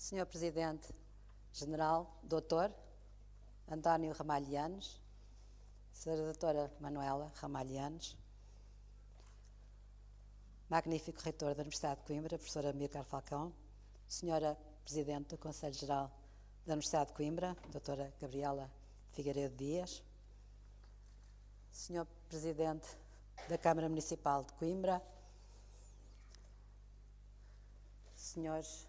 Senhor Presidente General, Dr. António Ramalhianes, Sra. Doutora Manuela Ramalhianes, magnífico Reitor da Universidade de Coimbra, Professora Amílcar Falcão, Senhora Presidente do Conselho Geral da Universidade de Coimbra, Doutora Gabriela Figueiredo Dias, Senhor Presidente da Câmara Municipal de Coimbra, Senhores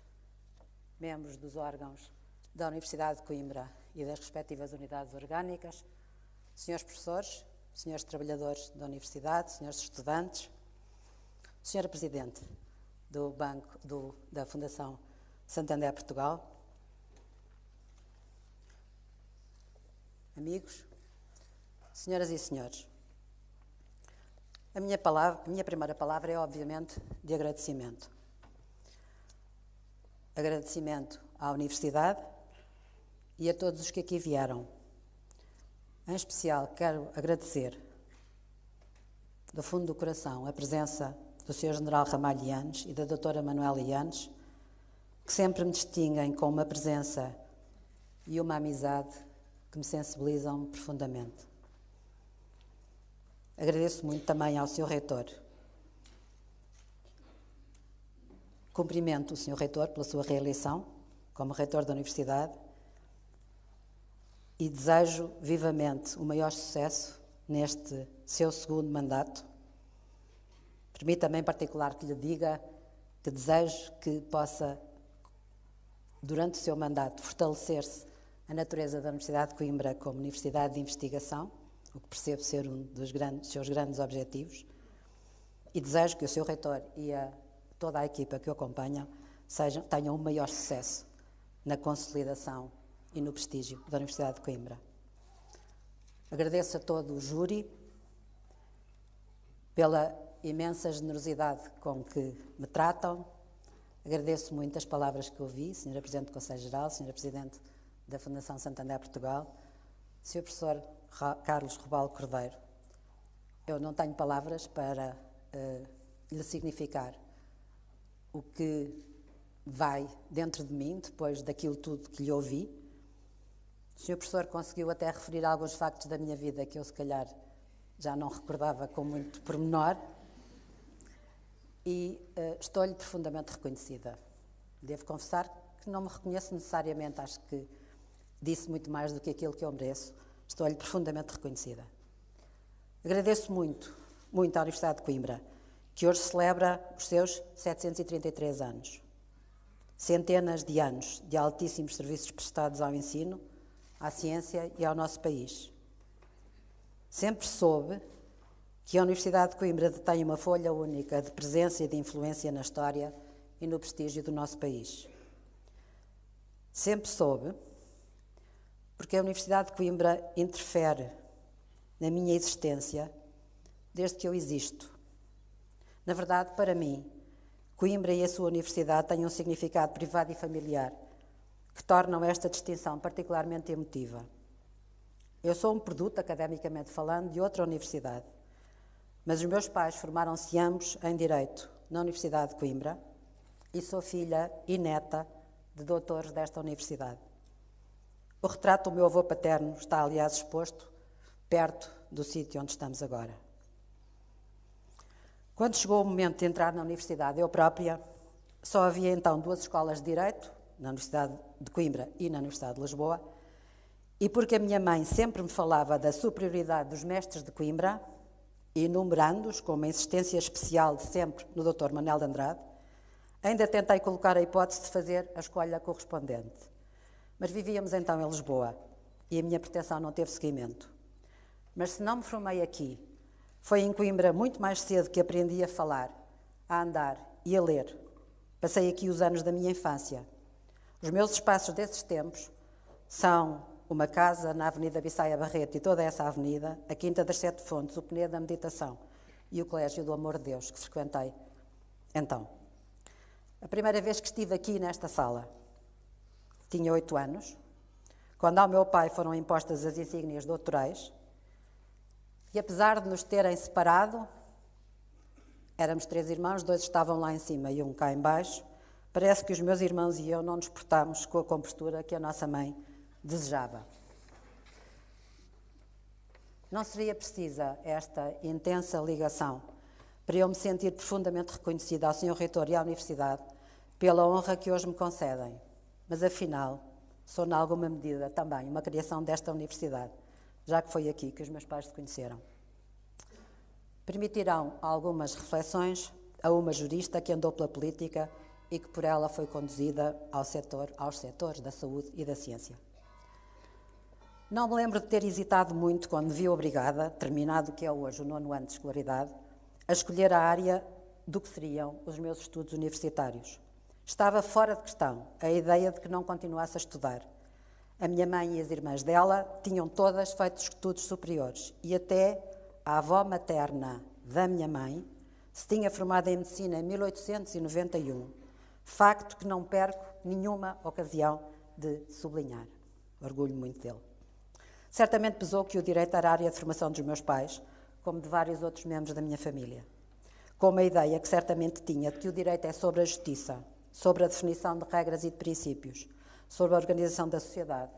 membros dos órgãos da Universidade de Coimbra e das respectivas unidades orgânicas, senhores professores, senhores trabalhadores da Universidade, senhores estudantes, senhora Presidente do Banco da Fundação Santander Portugal, amigos, senhoras e senhores, a minha primeira palavra é, obviamente, de agradecimento. Agradecimento à Universidade e a todos os que aqui vieram. Em especial, quero agradecer, do fundo do coração, a presença do Sr. General Ramalhianes e da Doutora Manuela Yanes, que sempre me distinguem com uma presença e uma amizade que me sensibilizam profundamente. Agradeço muito também ao Sr. Reitor. Cumprimento o Sr. Reitor pela sua reeleição como Reitor da Universidade e desejo vivamente o maior sucesso neste seu segundo mandato. Permita-me em particular que lhe diga que desejo que possa, durante o seu mandato, fortalecer-se a natureza da Universidade de Coimbra como Universidade de Investigação, o que percebo ser um dos seus grandes objetivos, e desejo que o Sr. Reitor e toda a equipa que o acompanha tenham o maior sucesso na consolidação e no prestígio da Universidade de Coimbra. Agradeço a todo o júri pela imensa generosidade com que me tratam. Agradeço muito as palavras que ouvi, Sra. Presidente do Conselho Geral, Sra. Presidente da Fundação Santander Portugal, Sr. Professor Carlos Robalo Cordeiro. Eu não tenho palavras para lhe significar o que vai dentro de mim, depois daquilo tudo que lhe ouvi. O Sr. Professor conseguiu até referir alguns factos da minha vida que eu, se calhar, já não recordava com muito pormenor e estou-lhe profundamente reconhecida. Devo confessar que não me reconheço necessariamente, acho que disse muito mais do que aquilo que eu mereço. Estou-lhe profundamente reconhecida. Agradeço muito, muito à Universidade de Coimbra, que hoje celebra os seus 733 anos. Centenas de anos de altíssimos serviços prestados ao ensino, à ciência e ao nosso país. Sempre soube que a Universidade de Coimbra detém uma folha única de presença e de influência na história e no prestígio do nosso país. Sempre soube porque a Universidade de Coimbra interfere na minha existência desde que eu existo. Na verdade, para mim, Coimbra e a sua universidade têm um significado privado e familiar que tornam esta distinção particularmente emotiva. Eu sou um produto, academicamente falando, de outra universidade, mas os meus pais formaram-se ambos em Direito na Universidade de Coimbra e sou filha e neta de doutores desta universidade. O retrato do meu avô paterno está, aliás, exposto perto do sítio onde estamos agora. Quando chegou o momento de entrar na universidade, eu própria, só havia então 2 escolas de Direito, na Universidade de Coimbra e na Universidade de Lisboa, e porque a minha mãe sempre me falava da superioridade dos mestres de Coimbra, enumerando-os com uma insistência especial sempre no Dr. Manuel de Andrade, ainda tentei colocar a hipótese de fazer a escolha correspondente. Mas vivíamos então em Lisboa e a minha pretensão não teve seguimento. Mas se não me formei aqui, foi em Coimbra muito mais cedo que aprendi a falar, a andar e a ler. Passei aqui os anos da minha infância. Os meus espaços desses tempos são uma casa na Avenida Bissaia Barreto e toda essa avenida, a Quinta das Sete Fontes, o Penedo da Meditação e o Colégio do Amor de Deus, que frequentei então. A primeira vez que estive aqui nesta sala, tinha 8 anos, quando ao meu pai foram impostas as insígnias doutorais, e apesar de nos terem separado, éramos 3 irmãos, 2 estavam lá em cima e 1 cá em baixo, parece que os meus irmãos e eu não nos portámos com a compostura que a nossa mãe desejava. Não seria precisa esta intensa ligação para eu me sentir profundamente reconhecida ao Sr. Reitor e à Universidade pela honra que hoje me concedem, mas afinal sou, em alguma medida, também uma criação desta Universidade, já que foi aqui que os meus pais se conheceram. Permitirão algumas reflexões a uma jurista que andou pela política e que por ela foi conduzida aos setores da saúde e da ciência. Não me lembro de ter hesitado muito quando me vi obrigada, terminado o que é hoje o 9º ano de escolaridade, a escolher a área do que seriam os meus estudos universitários. Estava fora de questão a ideia de que não continuasse a estudar. A minha mãe e as irmãs dela tinham todas feito estudos superiores e até a avó materna da minha mãe se tinha formado em medicina em 1891, facto que não perco nenhuma ocasião de sublinhar. Orgulho muito dele. Certamente pesou que o direito era a área de formação dos meus pais, como de vários outros membros da minha família, com uma ideia que certamente tinha de que o direito é sobre a justiça, sobre a definição de regras e de princípios, sobre a organização da sociedade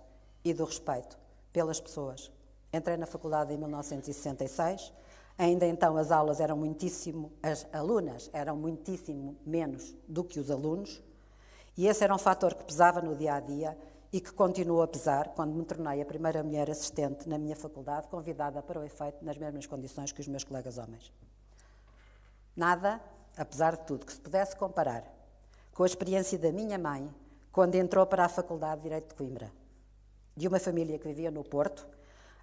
e do respeito pelas pessoas. Entrei na faculdade em 1966, ainda então as alunas eram muitíssimo menos do que os alunos, e esse era um fator que pesava no dia-a-dia e que continuou a pesar quando me tornei a primeira mulher assistente na minha faculdade, convidada para o efeito nas mesmas condições que os meus colegas homens. Nada, apesar de tudo, que se pudesse comparar com a experiência da minha mãe quando entrou para a Faculdade de Direito de Coimbra. De uma família que vivia no Porto,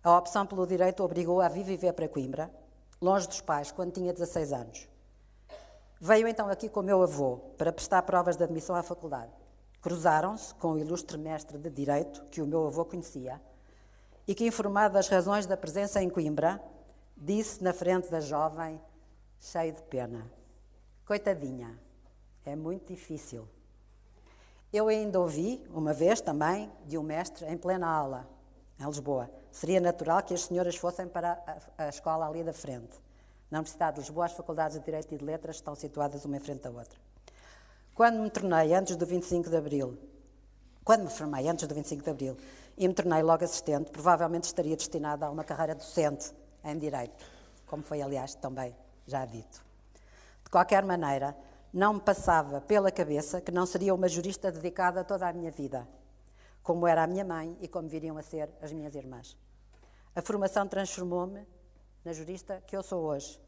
a opção pelo direito obrigou a vir viver para Coimbra, longe dos pais, quando tinha 16 anos. Veio então aqui com o meu avô para prestar provas de admissão à faculdade. Cruzaram-se com o ilustre mestre de Direito, que o meu avô conhecia, e que, informado das razões da presença em Coimbra, disse na frente da jovem, cheio de pena: "Coitadinha, é muito difícil." Eu ainda ouvi, uma vez também, de um mestre em plena aula, em Lisboa: "Seria natural que as senhoras fossem para a escola ali da frente." Na Universidade de Lisboa, as faculdades de Direito e de Letras estão situadas uma em frente à outra. Quando me formei antes do 25 de Abril e me tornei logo assistente, provavelmente estaria destinada a uma carreira docente em Direito, como foi, aliás, também já dito. De qualquer maneira, não me passava pela cabeça que não seria uma jurista dedicada toda a minha vida, como era a minha mãe e como viriam a ser as minhas irmãs. A formação transformou-me na jurista que eu sou hoje.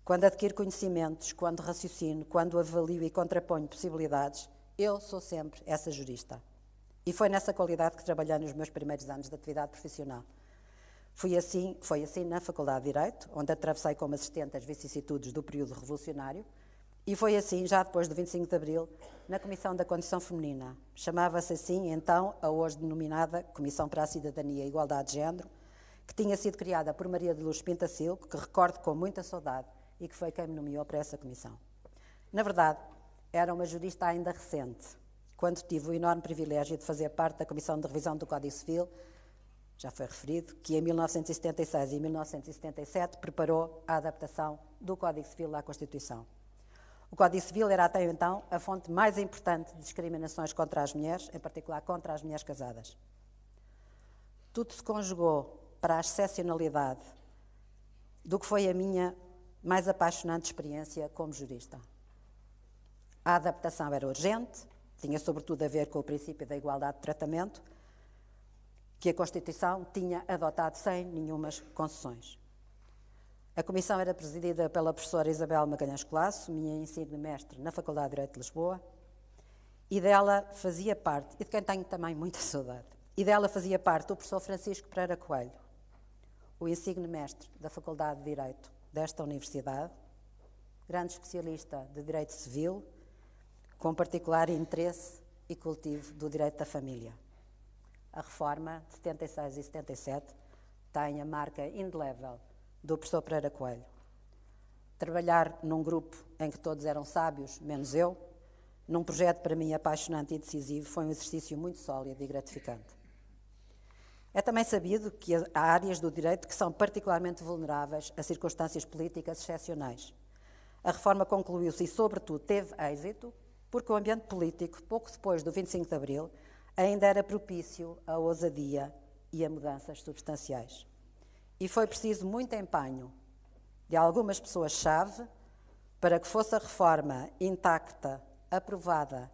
Quando adquiro conhecimentos, quando raciocino, quando avalio e contraponho possibilidades, eu sou sempre essa jurista. E foi nessa qualidade que trabalhei nos meus primeiros anos de atividade profissional. Foi assim na Faculdade de Direito, onde atravessei como assistente as vicissitudes do período revolucionário, e foi assim, já depois do 25 de Abril, na Comissão da Condição Feminina. Chamava-se assim, então, a hoje denominada Comissão para a Cidadania e Igualdade de Género, que tinha sido criada por Maria de Luz Pintacilco, que recordo com muita saudade, e que foi quem me nomeou para essa comissão. Na verdade, era uma jurista ainda recente, quando tive o enorme privilégio de fazer parte da Comissão de Revisão do Código Civil, já foi referido, que em 1976 e 1977 preparou a adaptação do Código Civil à Constituição. O Código Civil era até então a fonte mais importante de discriminações contra as mulheres, em particular contra as mulheres casadas. Tudo se conjugou para a excepcionalidade do que foi a minha mais apaixonante experiência como jurista. A adaptação era urgente, tinha sobretudo a ver com o princípio da igualdade de tratamento, que a Constituição tinha adotado sem nenhumas concessões. A comissão era presidida pela professora Isabel Magalhães Colasso, minha ensino-mestre na Faculdade de Direito de Lisboa, e dela fazia parte, e de quem tenho também muita saudade, e dela fazia parte o professor Francisco Pereira Coelho, o insigne-mestre da Faculdade de Direito desta Universidade, grande especialista de Direito Civil, com particular interesse e cultivo do direito da família. A reforma de 76 e 77 tem a marca indelével do professor Pereira Coelho. Trabalhar num grupo em que todos eram sábios, menos eu, num projeto para mim apaixonante e decisivo, foi um exercício muito sólido e gratificante. É também sabido que há áreas do direito que são particularmente vulneráveis a circunstâncias políticas excepcionais. A reforma concluiu-se e, sobretudo, teve êxito porque o ambiente político, pouco depois do 25 de Abril, ainda era propício à ousadia e a mudanças substanciais. E foi preciso muito empenho de algumas pessoas-chave para que fosse a reforma intacta, aprovada,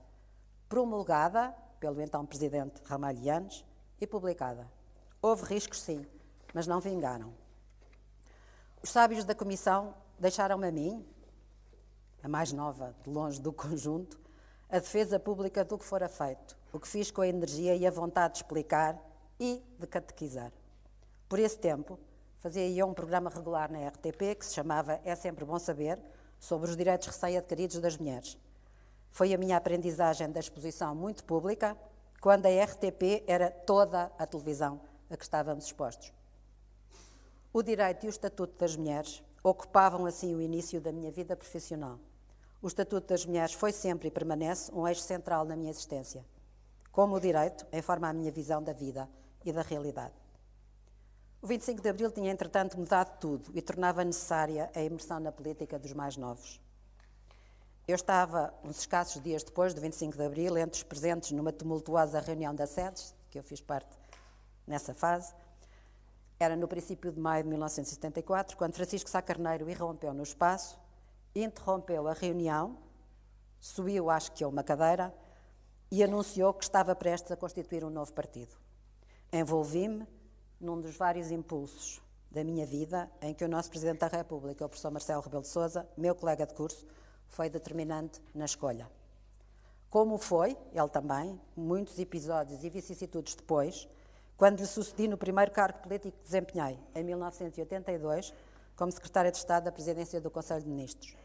promulgada pelo então Presidente Ramalhianes e publicada. Houve riscos, sim, mas não vingaram. Os sábios da Comissão deixaram-me a mim, a mais nova de longe do conjunto, a defesa pública do que fora feito, o que fiz com a energia e a vontade de explicar e de catequizar. Por esse tempo, fazia eu um programa regular na RTP que se chamava É Sempre Bom Saber, sobre os direitos recém-adquiridos das mulheres. Foi a minha aprendizagem da exposição muito pública, quando a RTP era toda a televisão a que estávamos expostos. O direito e o estatuto das mulheres ocupavam assim o início da minha vida profissional. O estatuto das mulheres foi sempre e permanece um eixo central na minha existência, como o direito, em forma à minha visão da vida e da realidade. O 25 de Abril tinha, entretanto, mudado tudo e tornava necessária a imersão na política dos mais novos. Eu estava, uns escassos dias depois do 25 de Abril, entre os presentes numa tumultuosa reunião da SEDES, que eu fiz parte nessa fase. Era no princípio de maio de 1974, quando Francisco Sá Carneiro irrompeu no espaço, interrompeu a reunião, subiu, acho que a uma cadeira, e anunciou que estava prestes a constituir um novo partido. Envolvi-me num dos vários impulsos da minha vida em que o nosso Presidente da República, o professor Marcelo Rebelo de Sousa, meu colega de curso, foi determinante na escolha. Como foi, ele também, muitos episódios e vicissitudes depois, quando lhe sucedi no primeiro cargo político que desempenhei, em 1982, como Secretária de Estado da Presidência do Conselho de Ministros.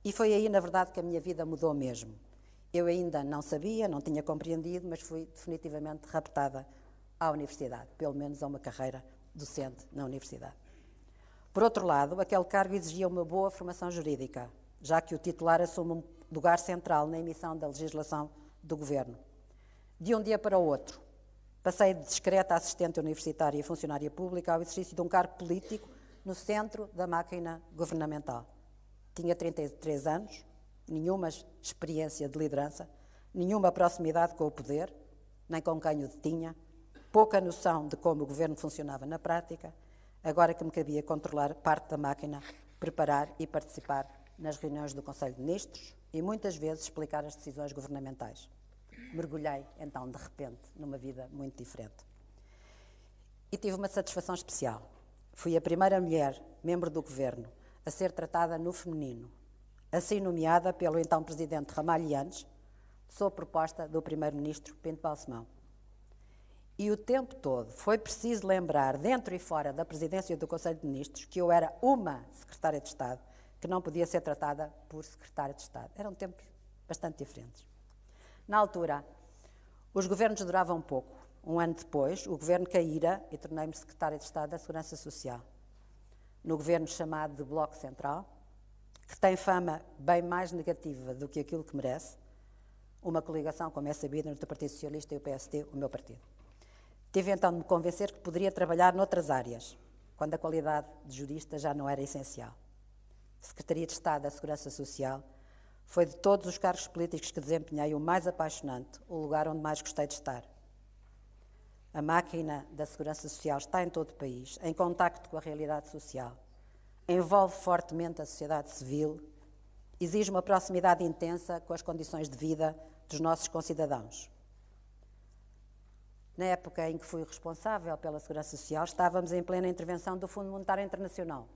E foi aí, na verdade, que a minha vida mudou mesmo. Eu ainda não sabia, não tinha compreendido, mas fui definitivamente raptada à universidade, pelo menos a uma carreira docente na universidade. Por outro lado, aquele cargo exigia uma boa formação jurídica, já que o titular assume um lugar central na emissão da legislação do Governo. De um dia para o outro, passei de discreta assistente universitária e funcionária pública ao exercício de um cargo político no centro da máquina governamental. Tinha 33 anos, nenhuma experiência de liderança, nenhuma proximidade com o poder, nem com quem o detinha, pouca noção de como o governo funcionava na prática, agora que me cabia controlar parte da máquina, preparar e participar nas reuniões do Conselho de Ministros e muitas vezes explicar as decisões governamentais. Mergulhei, então, de repente, numa vida muito diferente. E tive uma satisfação especial. Fui a primeira mulher, membro do governo, a ser tratada no feminino, assim nomeada pelo então Presidente Ramalhianes, sob proposta do Primeiro-Ministro Pinto Balsemão. E o tempo todo foi preciso lembrar, dentro e fora da presidência do Conselho de Ministros, que eu era uma secretária de Estado, que não podia ser tratada por secretária de Estado. Eram tempos bastante diferentes. Na altura, os governos duravam pouco. Um ano depois, o governo caíra e tornei-me secretária de Estado da Segurança Social. No governo chamado de Bloco Central, que tem fama bem mais negativa do que aquilo que merece, uma coligação, como é sabido, entre o Partido Socialista e o PSD, o meu partido. Tive então de me convencer que poderia trabalhar noutras áreas, quando a qualidade de jurista já não era essencial. Secretaria de Estado da Segurança Social foi de todos os cargos políticos que desempenhei o mais apaixonante, o lugar onde mais gostei de estar. A máquina da Segurança Social está em todo o país, em contacto com a realidade social, envolve fortemente a sociedade civil, exige uma proximidade intensa com as condições de vida dos nossos concidadãos. Na época em que fui responsável pela Segurança Social, estávamos em plena intervenção do Fundo Monetário Internacional.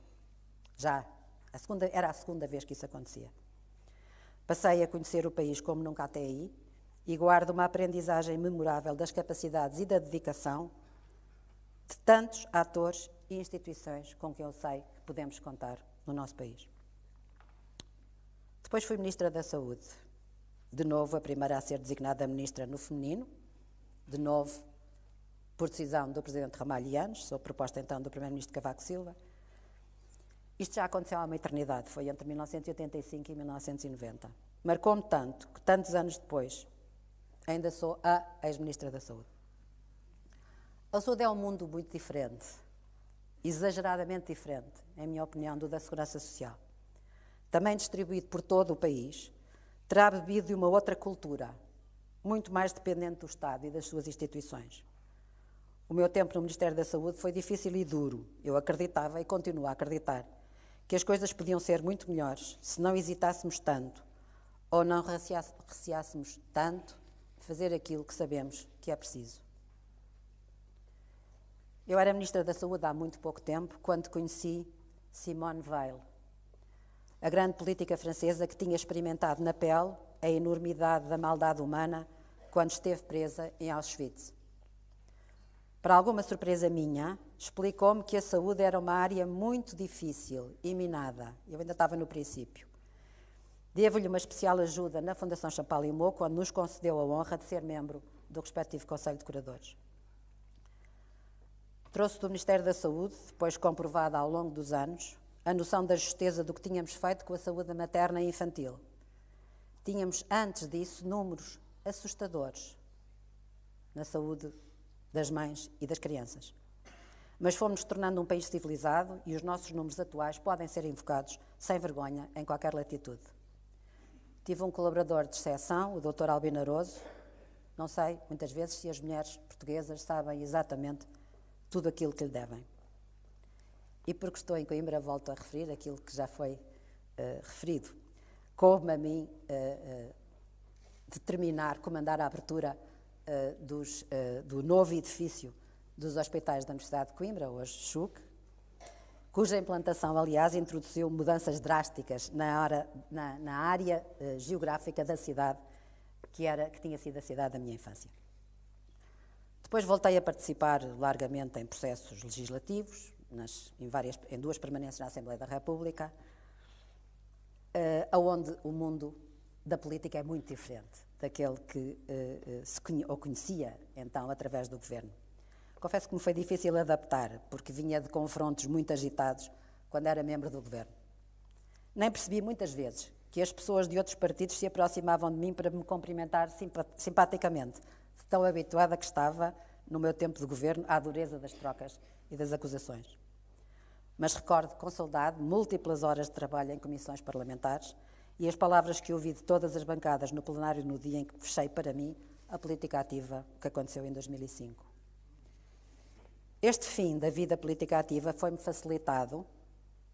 Era a segunda vez que isso acontecia. Passei a conhecer o país como nunca até aí e guardo uma aprendizagem memorável das capacidades e da dedicação de tantos atores e instituições com quem eu sei que podemos contar no nosso país. Depois fui Ministra da Saúde. De novo, a primeira a ser designada Ministra no feminino, de novo, por decisão do Presidente Ramalhianes, sob proposta então do Primeiro-Ministro Cavaco Silva. Isto já aconteceu há uma eternidade, foi entre 1985 e 1990. Marcou-me tanto que, tantos anos depois, ainda sou a ex-Ministra da Saúde. A saúde é um mundo muito diferente, exageradamente diferente, em minha opinião, do da Segurança Social. Também distribuído por todo o país, terá bebido de uma outra cultura, muito mais dependente do Estado e das suas instituições. O meu tempo no Ministério da Saúde foi difícil e duro. Eu acreditava e continuo a acreditar que as coisas podiam ser muito melhores se não hesitássemos tanto ou não receássemos tanto de fazer aquilo que sabemos que é preciso. Eu era Ministra da Saúde há muito pouco tempo, quando conheci Simone Weil, a grande política francesa que tinha experimentado na pele a enormidade da maldade humana quando esteve presa em Auschwitz. Para alguma surpresa minha, explicou-me que a saúde era uma área muito difícil e minada. Eu ainda estava no princípio. Devo-lhe uma especial ajuda na Fundação Champalimau, quando nos concedeu a honra de ser membro do respectivo Conselho de Curadores. Trouxe do Ministério da Saúde, depois comprovada ao longo dos anos, a noção da justeza do que tínhamos feito com a saúde materna e infantil. Tínhamos, antes disso, números assustadores na saúde das mães e das crianças. Mas fomos tornando um país civilizado e os nossos números atuais podem ser invocados sem vergonha em qualquer latitude. Tive um colaborador de exceção, o Dr. Albino Aroso. Não sei, muitas vezes, se as mulheres portuguesas sabem exatamente tudo aquilo que lhe devem. E porque estou em Coimbra, volto a referir aquilo que já foi referido. Coube-me a mim determinar, comandar a abertura do novo edifício dos hospitais da Universidade de Coimbra, hoje SCHUC, cuja implantação, aliás, introduziu mudanças drásticas na área geográfica da cidade, que tinha sido a cidade da minha infância. Depois voltei a participar largamente em processos legislativos, em duas permanências na Assembleia da República, onde o mundo da política é muito diferente daquele que conhecia, então, através do governo. Confesso que me foi difícil adaptar, porque vinha de confrontos muito agitados quando era membro do governo. Nem percebi muitas vezes que as pessoas de outros partidos se aproximavam de mim para me cumprimentar simpaticamente, tão habituada que estava, no meu tempo de governo, à dureza das trocas e das acusações. Mas recordo com saudade múltiplas horas de trabalho em comissões parlamentares e as palavras que ouvi de todas as bancadas no plenário no dia em que fechei para mim a política ativa que aconteceu em 2005. Este fim da vida política ativa foi-me facilitado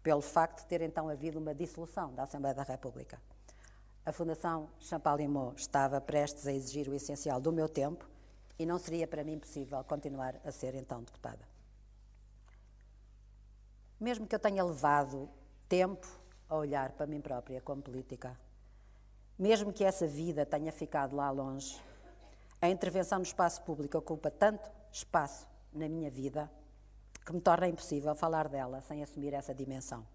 pelo facto de ter então havido uma dissolução da Assembleia da República. A Fundação Champalimau estava prestes a exigir o essencial do meu tempo e não seria para mim possível continuar a ser então deputada. Mesmo que eu tenha levado tempo a olhar para mim própria como política, mesmo que essa vida tenha ficado lá longe, a intervenção no espaço público ocupa tanto espaço na minha vida que me torna impossível falar dela sem assumir essa dimensão.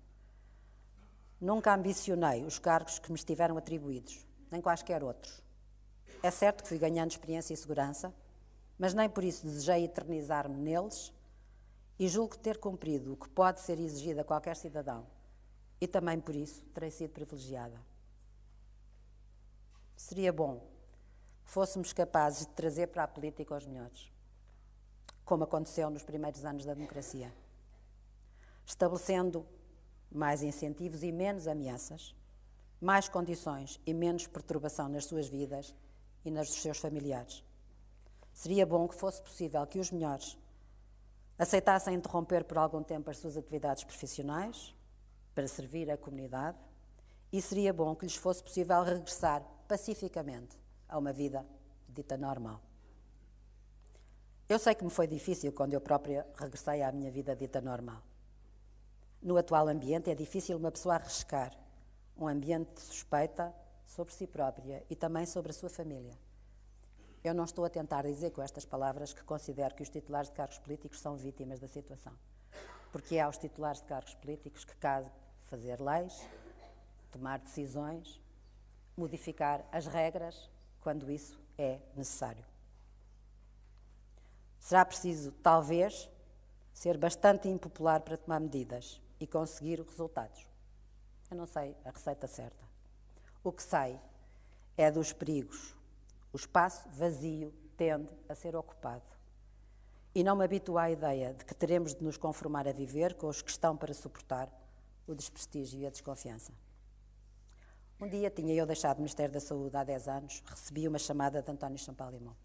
Nunca ambicionei os cargos que me estiveram atribuídos, nem quaisquer outros. É certo que fui ganhando experiência e segurança, mas nem por isso desejei eternizar-me neles e julgo ter cumprido o que pode ser exigido a qualquer cidadão e também por isso terei sido privilegiada. Seria bom que fôssemos capazes de trazer para a política os melhores, como aconteceu nos primeiros anos da democracia, estabelecendo mais incentivos e menos ameaças, mais condições e menos perturbação nas suas vidas e nas dos seus familiares. Seria bom que fosse possível que os melhores aceitassem interromper por algum tempo as suas atividades profissionais para servir a comunidade e seria bom que lhes fosse possível regressar pacificamente a uma vida dita normal. Eu sei que me foi difícil quando eu própria regressei à minha vida dita normal. No atual ambiente é difícil uma pessoa arriscar um ambiente de suspeita sobre si própria e também sobre a sua família. Eu não estou a tentar dizer com estas palavras que considero que os titulares de cargos políticos são vítimas da situação, porque é aos titulares de cargos políticos que cabe fazer leis, tomar decisões, modificar as regras quando isso é necessário. Será preciso, talvez, ser bastante impopular para tomar medidas e conseguir resultados. Eu não sei a receita certa. O que sei é dos perigos. O espaço vazio tende a ser ocupado. E não me habituo à ideia de que teremos de nos conformar a viver com os que estão para suportar o desprestígio e a desconfiança. Um dia tinha eu deixado o Ministério da Saúde há 10 anos, recebi uma chamada de António Champalimau.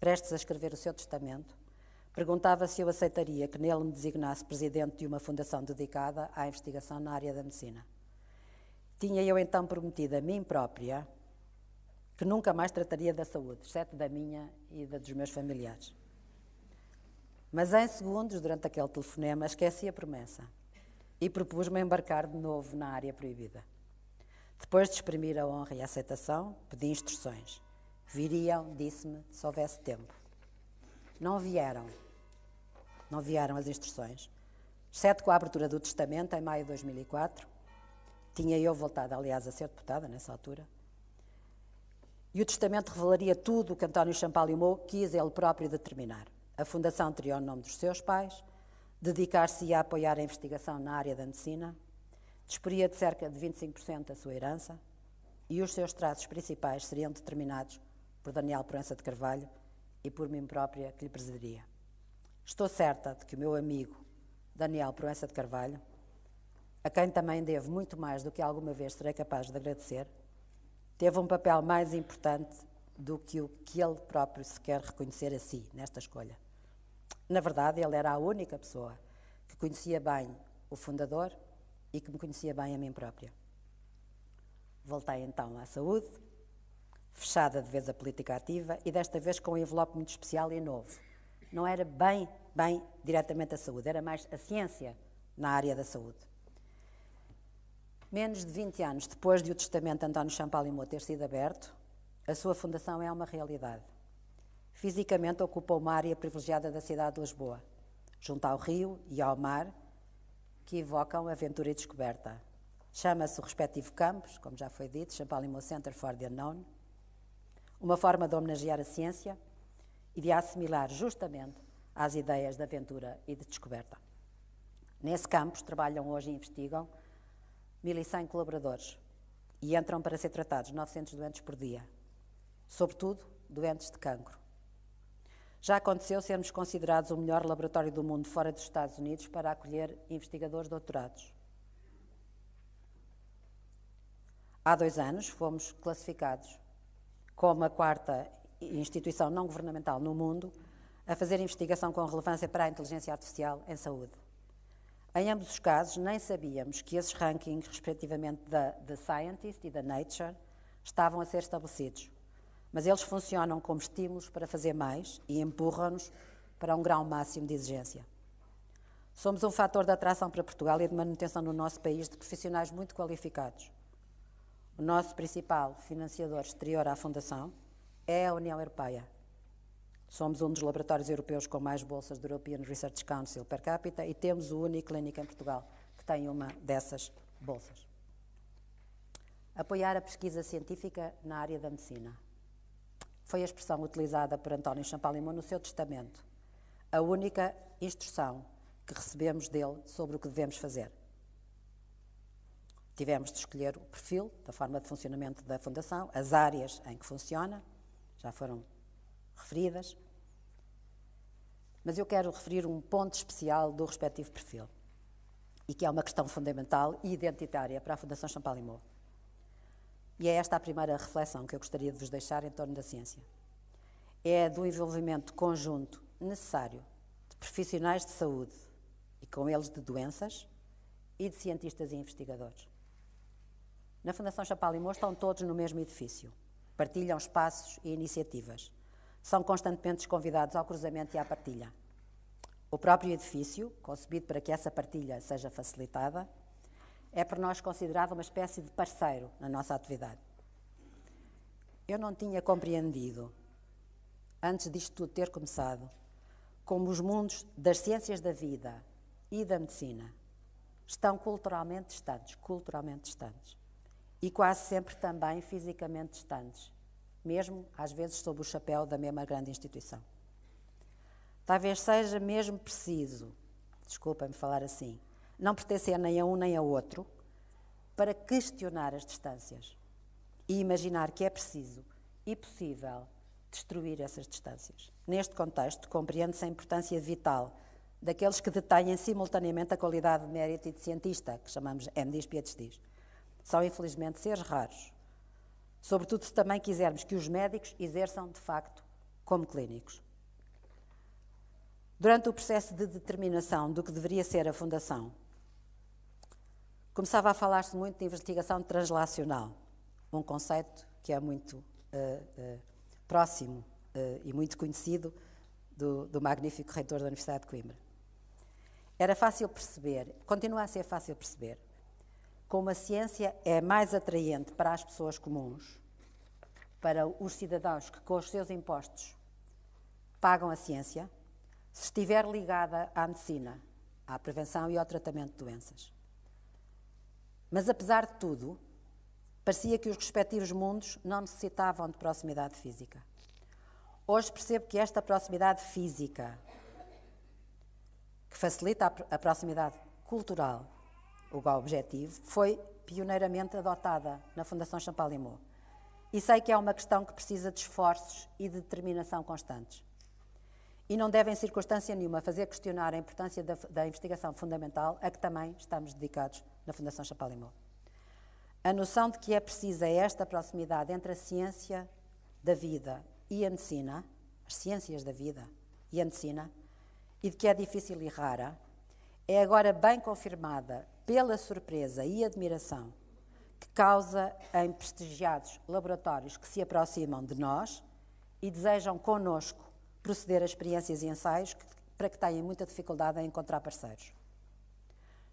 Prestes a escrever o seu testamento, perguntava se eu aceitaria que nele me designasse presidente de uma fundação dedicada à investigação na área da medicina. Tinha eu então prometido a mim própria que nunca mais trataria da saúde, exceto da minha e da dos meus familiares. Mas em segundos, durante aquele telefonema, esqueci a promessa e propus-me a embarcar de novo na área proibida. Depois de exprimir a honra e a aceitação, pedi instruções. Viriam, disse-me, se houvesse tempo. Não vieram as instruções, exceto com a abertura do testamento em maio de 2004. Tinha eu voltado, aliás, a ser deputada nessa altura. E o testamento revelaria tudo o que António Champalimau quis ele próprio determinar. A fundação teria o nome dos seus pais, dedicar-se a apoiar a investigação na área da medicina, disporia de cerca de 25% da sua herança e os seus traços principais seriam determinados por Daniel Proença de Carvalho e por mim própria, que lhe presidiria. Estou certa de que o meu amigo Daniel Proença de Carvalho, a quem também devo muito mais do que alguma vez serei capaz de agradecer, teve um papel mais importante do que o que ele próprio se quer reconhecer a si nesta escolha. Na verdade, ele era a única pessoa que conhecia bem o fundador e que me conhecia bem a mim própria. Voltei então à saúde, fechada de vez a política ativa e desta vez com um envelope muito especial e novo. Não era bem diretamente a saúde, era mais a ciência na área da saúde. Menos de 20 anos depois de o testamento de António Champalimau ter sido aberto, a sua fundação é uma realidade. Fisicamente ocupa uma área privilegiada da cidade de Lisboa, junto ao rio e ao mar, que evocam aventura e descoberta. Chama-se o respectivo campus, como já foi dito, Champalimau Center for the Unknown, uma forma de homenagear a ciência e de a assimilar justamente às ideias de aventura e de descoberta. Nesse campus trabalham hoje e investigam 1.100 colaboradores e entram para ser tratados 900 doentes por dia, sobretudo doentes de cancro. Já aconteceu sermos considerados o melhor laboratório do mundo fora dos Estados Unidos para acolher investigadores doutorados. Há 2 anos fomos classificados como a 4ª instituição não governamental no mundo a fazer investigação com relevância para a inteligência artificial em saúde. Em ambos os casos, nem sabíamos que esses rankings, respectivamente da The Scientist e da Nature, estavam a ser estabelecidos. Mas eles funcionam como estímulos para fazer mais e empurram-nos para um grau máximo de exigência. Somos um fator de atração para Portugal e de manutenção no nosso país de profissionais muito qualificados. O nosso principal financiador exterior à Fundação é a União Europeia. Somos um dos laboratórios europeus com mais bolsas do European Research Council per capita e temos o único clínico em Portugal que tem uma dessas bolsas. Apoiar a pesquisa científica na área da medicina. Foi a expressão utilizada por António Champalimau no seu testamento, a única instrução que recebemos dele sobre o que devemos fazer. Tivemos de escolher o perfil da forma de funcionamento da Fundação, as áreas em que funciona, já foram referidas, mas eu quero referir um ponto especial do respectivo perfil, e que é uma questão fundamental e identitária para a Fundação Champalimau. E é esta a primeira reflexão que eu gostaria de vos deixar em torno da ciência. É do envolvimento conjunto necessário de profissionais de saúde e com eles de doenças e de cientistas e investigadores. Na Fundação Champalimau estão todos no mesmo edifício, partilham espaços e iniciativas, são constantemente convidados ao cruzamento e à partilha. O próprio edifício, concebido para que essa partilha seja facilitada, é por nós considerado uma espécie de parceiro na nossa atividade. Eu não tinha compreendido, antes disto tudo ter começado, como os mundos das ciências da vida e da medicina estão culturalmente distantes e quase sempre também fisicamente distantes, mesmo às vezes sob o chapéu da mesma grande instituição. Talvez seja mesmo preciso, desculpem-me falar assim, não pertencer nem a um nem a outro, para questionar as distâncias e imaginar que é preciso e possível destruir essas distâncias. Neste contexto, compreende-se a importância vital daqueles que detêm simultaneamente a qualidade de mérito e de cientista, que chamamos MDs, PhDs, são infelizmente seres raros, sobretudo se também quisermos que os médicos exerçam de facto como clínicos. Durante o processo de determinação do que deveria ser a Fundação, começava a falar-se muito de investigação translacional, um conceito que é muito próximo e muito conhecido do magnífico reitor da Universidade de Coimbra. Era fácil perceber, continua a ser fácil perceber, como a ciência é mais atraente para as pessoas comuns, para os cidadãos que com os seus impostos pagam a ciência, se estiver ligada à medicina, à prevenção e ao tratamento de doenças. Mas, apesar de tudo, parecia que os respectivos mundos não necessitavam de proximidade física. Hoje percebo que esta proximidade física, que facilita a proximidade cultural, o objetivo, foi pioneiramente adotada na Fundação Champalimau. E sei que é uma questão que precisa de esforços e de determinação constantes. E não deve, em circunstância nenhuma, fazer questionar a importância da investigação fundamental a que também estamos dedicados na Fundação Champalimau. A noção de que é precisa esta proximidade entre a ciência da vida e a medicina, as ciências da vida e a medicina, e de que é difícil e rara, é agora bem confirmada pela surpresa e admiração que causa em prestigiados laboratórios que se aproximam de nós e desejam connosco proceder a experiências e ensaios para que têm muita dificuldade em encontrar parceiros.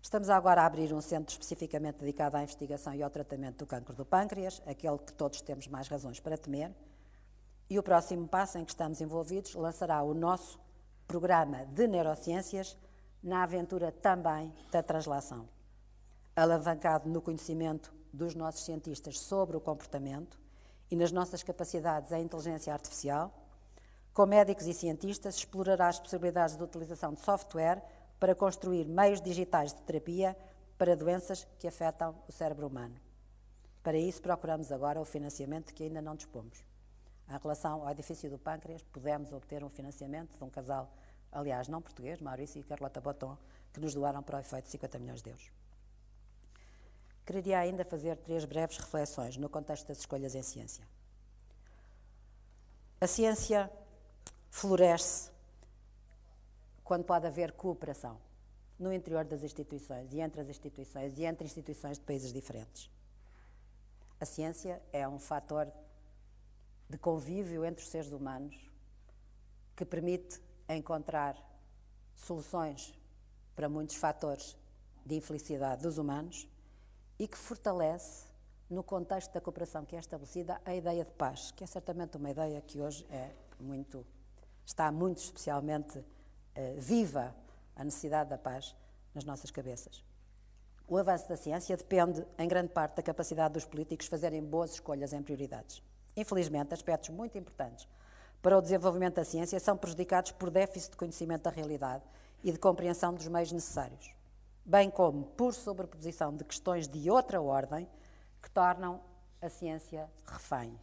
Estamos agora a abrir um centro especificamente dedicado à investigação e ao tratamento do cancro do pâncreas, aquele que todos temos mais razões para temer, e o próximo passo em que estamos envolvidos lançará o nosso programa de neurociências na aventura também da translação, alavancado no conhecimento dos nossos cientistas sobre o comportamento e nas nossas capacidades em inteligência artificial. Com médicos e cientistas, explorará as possibilidades de utilização de software para construir meios digitais de terapia para doenças que afetam o cérebro humano. Para isso, procuramos agora o financiamento que ainda não dispomos. Em relação ao edifício do pâncreas, pudemos obter um financiamento de um casal, aliás, não português, Maurício e Carlota Boton, que nos doaram para o efeito 50 milhões de euros. Queria ainda fazer 3 breves reflexões no contexto das escolhas em ciência. A ciência floresce quando pode haver cooperação no interior das instituições e entre as instituições e entre instituições de países diferentes. A ciência é um fator de convívio entre os seres humanos que permite encontrar soluções para muitos fatores de infelicidade dos humanos e que fortalece, no contexto da cooperação que é estabelecida, a ideia de paz, que é certamente uma ideia que hoje está muito especialmente viva, a necessidade da paz nas nossas cabeças. O avanço da ciência depende, em grande parte, da capacidade dos políticos fazerem boas escolhas em prioridades. Infelizmente, aspectos muito importantes para o desenvolvimento da ciência são prejudicados por déficit de conhecimento da realidade e de compreensão dos meios necessários, bem como por sobreposição de questões de outra ordem que tornam a ciência refém.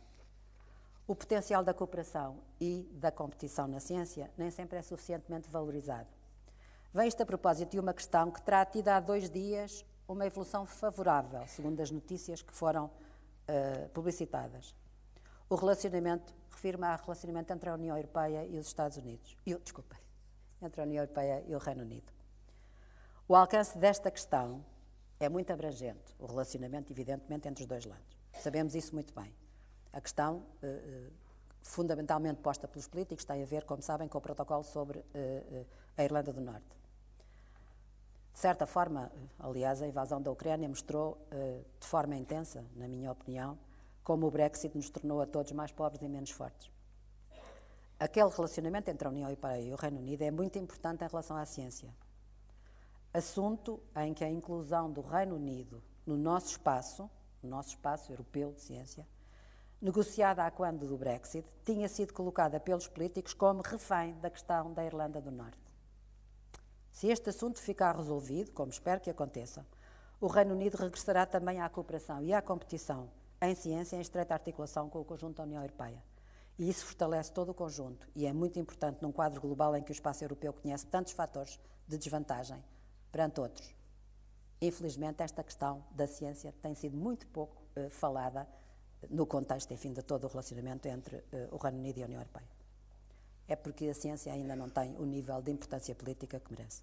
O potencial da cooperação e da competição na ciência nem sempre é suficientemente valorizado. Vem isto a propósito de uma questão que terá tido há 2 dias uma evolução favorável, segundo as notícias que foram publicitadas. O relacionamento, refiro-me ao relacionamento entre a União Europeia e os Estados Unidos. Entre a União Europeia e o Reino Unido. O alcance desta questão é muito abrangente, o relacionamento, evidentemente, entre os dois lados. Sabemos isso muito bem. A questão, fundamentalmente posta pelos políticos, tem a ver, como sabem, com o protocolo sobre a Irlanda do Norte. De certa forma, aliás, a invasão da Ucrânia mostrou, de forma intensa, na minha opinião, como o Brexit nos tornou a todos mais pobres e menos fortes. Aquele relacionamento entre a União Europeia e o Reino Unido é muito importante em relação à ciência. Assunto em que a inclusão do Reino Unido no nosso espaço europeu de ciência, negociada a quando do Brexit, tinha sido colocada pelos políticos como refém da questão da Irlanda do Norte. Se este assunto ficar resolvido, como espero que aconteça, o Reino Unido regressará também à cooperação e à competição em ciência em estreita articulação com o conjunto da União Europeia. E isso fortalece todo o conjunto e é muito importante num quadro global em que o espaço europeu conhece tantos fatores de desvantagem perante outros. Infelizmente, esta questão da ciência tem sido muito pouco falada no contexto, enfim, de todo o relacionamento entre o Reino Unido e a União Europeia. É porque a ciência ainda não tem o nível de importância política que merece.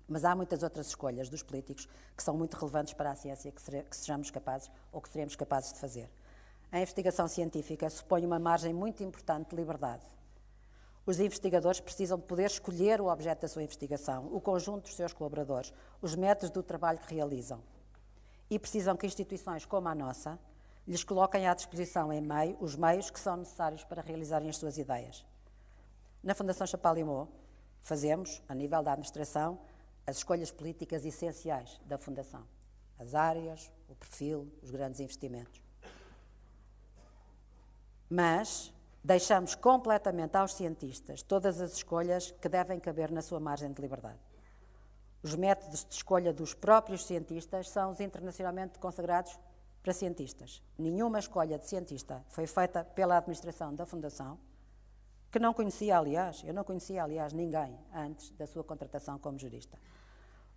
Mas há muitas outras escolhas dos políticos que são muito relevantes para a ciência que sejamos capazes ou que seremos capazes de fazer. A investigação científica supõe uma margem muito importante de liberdade. Os investigadores precisam de poder escolher o objeto da sua investigação, o conjunto dos seus colaboradores, os métodos do trabalho que realizam. E precisam que instituições como a nossa lhes coloquem à disposição os meios que são necessários para realizarem as suas ideias. Na Fundação Chapalimau, fazemos, a nível da administração, as escolhas políticas essenciais da Fundação. As áreas, o perfil, os grandes investimentos. Mas deixamos completamente aos cientistas todas as escolhas que devem caber na sua margem de liberdade. Os métodos de escolha dos próprios cientistas são os internacionalmente consagrados para cientistas. Nenhuma escolha de cientista foi feita pela administração da Fundação, que não conhecia, aliás, eu não conhecia, aliás, ninguém antes da sua contratação como jurista.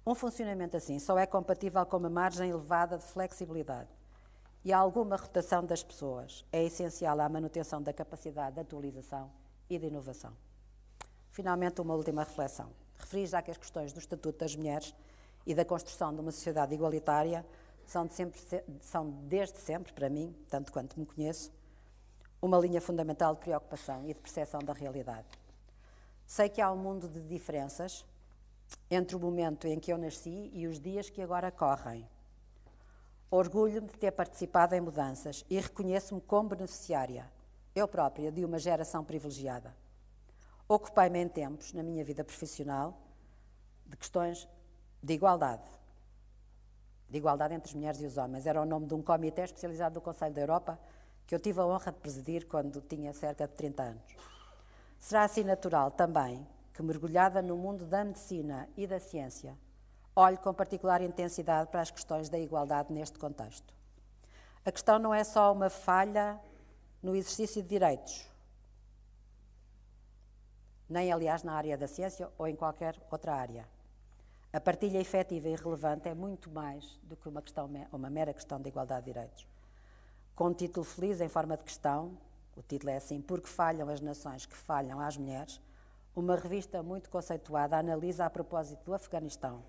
Um funcionamento assim só é compatível com uma margem elevada de flexibilidade e alguma rotação das pessoas. É essencial à manutenção da capacidade de atualização e de inovação. Finalmente, uma última reflexão. Referi já que as questões do Estatuto das Mulheres e da construção de uma sociedade igualitária são desde sempre, para mim, tanto quanto me conheço, uma linha fundamental de preocupação e de percepção da realidade. Sei que há um mundo de diferenças entre o momento em que eu nasci e os dias que agora correm. Orgulho-me de ter participado em mudanças e reconheço-me como beneficiária, eu própria, de uma geração privilegiada. Ocupei-me em tempos, na minha vida profissional, de questões de igualdade entre as mulheres e os homens. Era o nome de um comitê especializado do Conselho da Europa que eu tive a honra de presidir quando tinha cerca de 30 anos. Será assim natural também que, mergulhada no mundo da medicina e da ciência, olhe com particular intensidade para as questões da igualdade neste contexto. A questão não é só uma falha no exercício de direitos, nem, aliás, na área da ciência ou em qualquer outra área. A partilha efetiva e relevante é muito mais do que uma mera questão de igualdade de direitos. Com um título feliz em forma de questão, o título é assim: Porque falham as nações que falham às mulheres, uma revista muito conceituada analisa a propósito do Afeganistão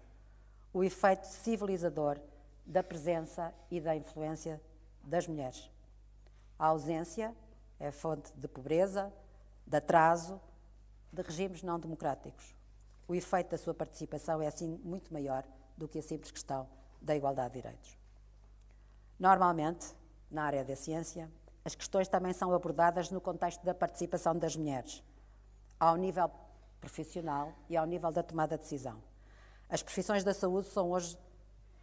o efeito civilizador da presença e da influência das mulheres. A ausência é fonte de pobreza, de atraso, de regimes não democráticos. O efeito da sua participação é assim muito maior do que a simples questão da igualdade de direitos. Normalmente, na área da ciência, as questões também são abordadas no contexto da participação das mulheres, ao nível profissional e ao nível da tomada de decisão. As profissões da saúde são hoje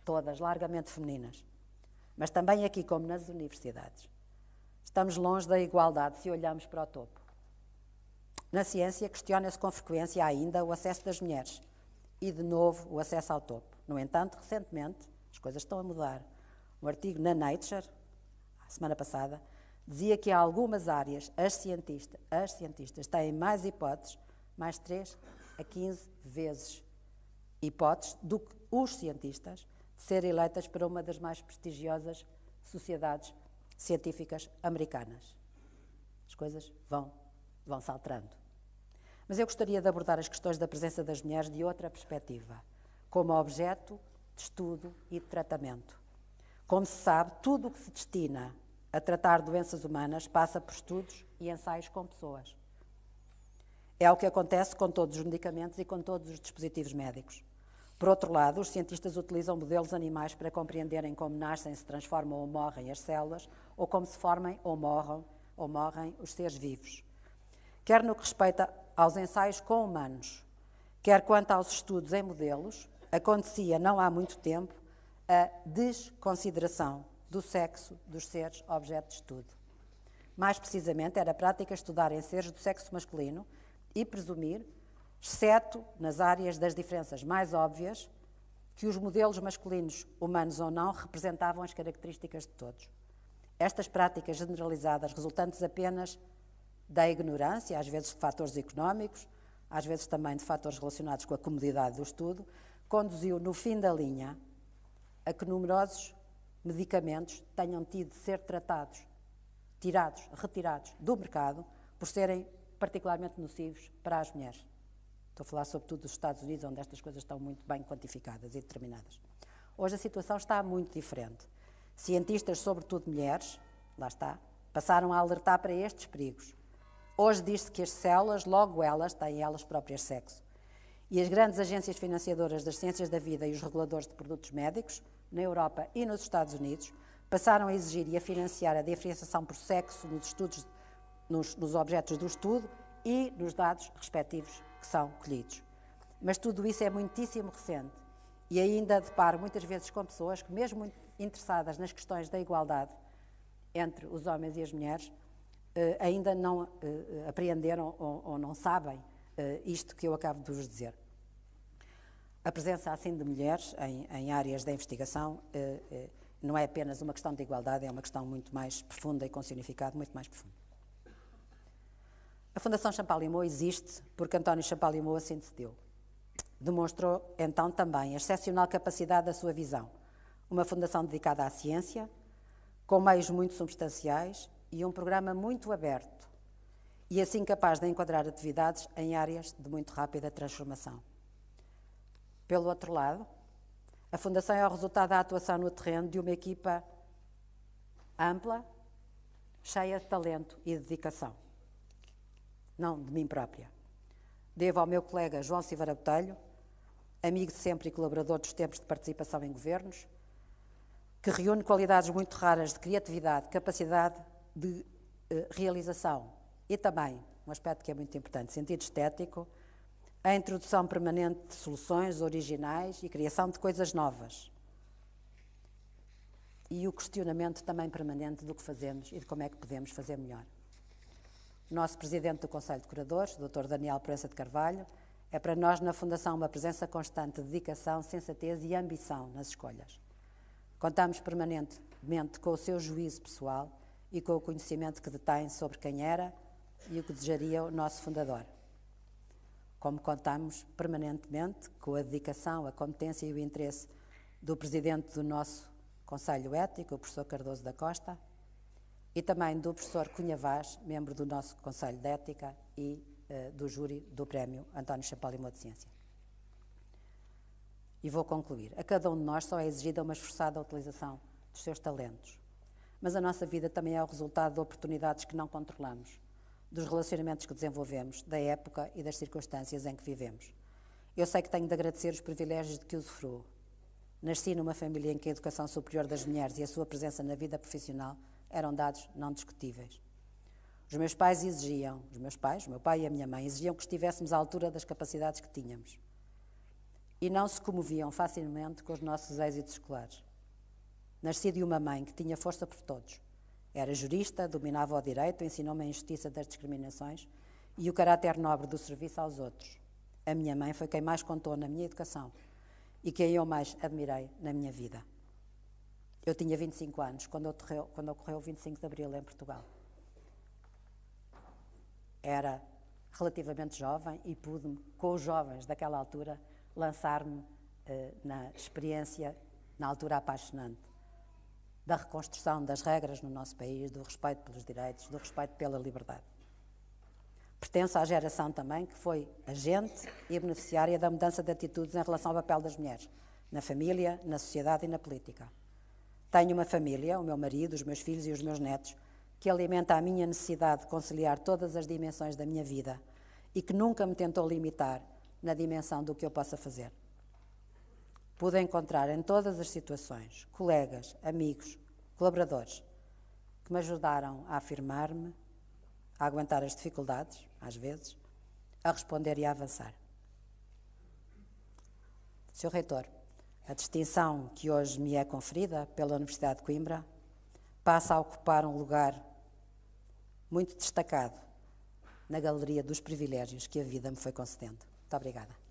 todas largamente femininas, mas também aqui, como nas universidades, estamos longe da igualdade se olhamos para o topo. Na ciência, questiona-se com frequência ainda o acesso das mulheres e, de novo, o acesso ao topo. No entanto, recentemente, as coisas estão a mudar. Um artigo na Nature, a semana passada, dizia que em algumas áreas as cientistas têm mais hipóteses, mais 3 a 15 vezes hipóteses do que os cientistas de serem eleitas para uma das mais prestigiosas sociedades científicas americanas. As coisas vão-se alterando. Mas eu gostaria de abordar as questões da presença das mulheres de outra perspectiva, como objeto de estudo e de tratamento. Como se sabe, tudo o que se destina a tratar doenças humanas passa por estudos e ensaios com pessoas. É o que acontece com todos os medicamentos e com todos os dispositivos médicos. Por outro lado, os cientistas utilizam modelos animais para compreenderem como nascem, se transformam ou morrem as células, ou como se formem ou morrem os seres vivos. Quer no que respeita aos ensaios com humanos, quer quanto aos estudos em modelos, acontecia não há muito tempo a desconsideração do sexo dos seres objeto de estudo. Mais precisamente, era prática estudar em seres do sexo masculino e presumir, exceto nas áreas das diferenças mais óbvias, que os modelos masculinos, humanos ou não, representavam as características de todos. Estas práticas generalizadas, resultantes apenas da ignorância, às vezes de fatores económicos, às vezes também de fatores relacionados com a comodidade do estudo, conduziu, no fim da linha, a que numerosos medicamentos tenham tido de ser tratados, retirados do mercado, por serem particularmente nocivos para as mulheres. Estou a falar sobretudo dos Estados Unidos, onde estas coisas estão muito bem quantificadas e determinadas. Hoje a situação está muito diferente. Cientistas, sobretudo mulheres, lá está, passaram a alertar para estes perigos. Hoje diz-se que as células, logo elas, têm elas próprias sexo. E as grandes agências financiadoras das ciências da vida e os reguladores de produtos médicos, na Europa e nos Estados Unidos, passaram a exigir e a financiar a diferenciação por sexo nos estudos, nos objetos do estudo e nos dados respectivos que são colhidos. Mas tudo isso é muitíssimo recente e ainda deparo muitas vezes com pessoas que, mesmo muito interessadas nas questões da igualdade entre os homens e as mulheres, ainda não apreenderam ou não sabem isto que eu acabo de vos dizer. A presença assim de mulheres em áreas da investigação não é apenas uma questão de igualdade, é uma questão muito mais profunda e com significado muito mais profundo. A Fundação Champalimau existe porque António Champalimau assim decidiu. Demonstrou então também a excepcional capacidade da sua visão. Uma fundação dedicada à ciência, com meios muito substanciais e um programa muito aberto, e assim capaz de enquadrar atividades em áreas de muito rápida transformação. Pelo outro lado, a Fundação é o resultado da atuação no terreno de uma equipa ampla, cheia de talento e dedicação. Não de mim própria. Devo ao meu colega João Silveira Botelho, amigo de sempre e colaborador dos tempos de participação em governos, que reúne qualidades muito raras de criatividade, capacidade de realização e também, um aspecto que é muito importante, sentido estético, a introdução permanente de soluções originais e criação de coisas novas. E o questionamento também permanente do que fazemos e de como é que podemos fazer melhor. O nosso presidente do Conselho de Curadores, Dr. Daniel Proença de Carvalho, é para nós na Fundação uma presença constante de dedicação, sensatez e ambição nas escolhas. Contamos permanentemente com o seu juízo pessoal e com o conhecimento que detém sobre quem era e o que desejaria o nosso fundador. Como contamos permanentemente com a dedicação, a competência e o interesse do presidente do nosso Conselho Ético, o professor Cardoso da Costa, e também do professor Cunha Vaz, membro do nosso Conselho de Ética e do júri do Prémio António Champalimau de Ciência. E vou concluir. A cada um de nós só é exigida uma esforçada utilização dos seus talentos. Mas a nossa vida também é o resultado de oportunidades que não controlamos, dos relacionamentos que desenvolvemos, da época e das circunstâncias em que vivemos. Eu sei que tenho de agradecer os privilégios de que usufruo. Nasci numa família em que a educação superior das mulheres e a sua presença na vida profissional eram dados não discutíveis. Os meus pais, o meu pai e a minha mãe, exigiam que estivéssemos à altura das capacidades que tínhamos. E não se comoviam facilmente com os nossos êxitos escolares. Nasci de uma mãe que tinha força por todos. Era jurista, dominava o direito, ensinou-me a injustiça das discriminações e o caráter nobre do serviço aos outros. A minha mãe foi quem mais contou na minha educação e quem eu mais admirei na minha vida. Eu tinha 25 anos quando ocorreu o 25 de Abril em Portugal. Era relativamente jovem e pude, com os jovens daquela altura, lançar-me na experiência, na altura apaixonante, da reconstrução das regras no nosso país, do respeito pelos direitos, do respeito pela liberdade. Pertenço à geração também que foi agente e beneficiária da mudança de atitudes em relação ao papel das mulheres, na família, na sociedade e na política. Tenho uma família, o meu marido, os meus filhos e os meus netos, que alimenta a minha necessidade de conciliar todas as dimensões da minha vida e que nunca me tentou limitar na dimensão do que eu possa fazer. Pude encontrar em todas as situações colegas, amigos, colaboradores que me ajudaram a afirmar-me, a aguentar as dificuldades, às vezes, a responder e a avançar. Sr. Reitor, a distinção que hoje me é conferida pela Universidade de Coimbra passa a ocupar um lugar muito destacado na galeria dos privilégios que a vida me foi concedendo. Muito obrigada.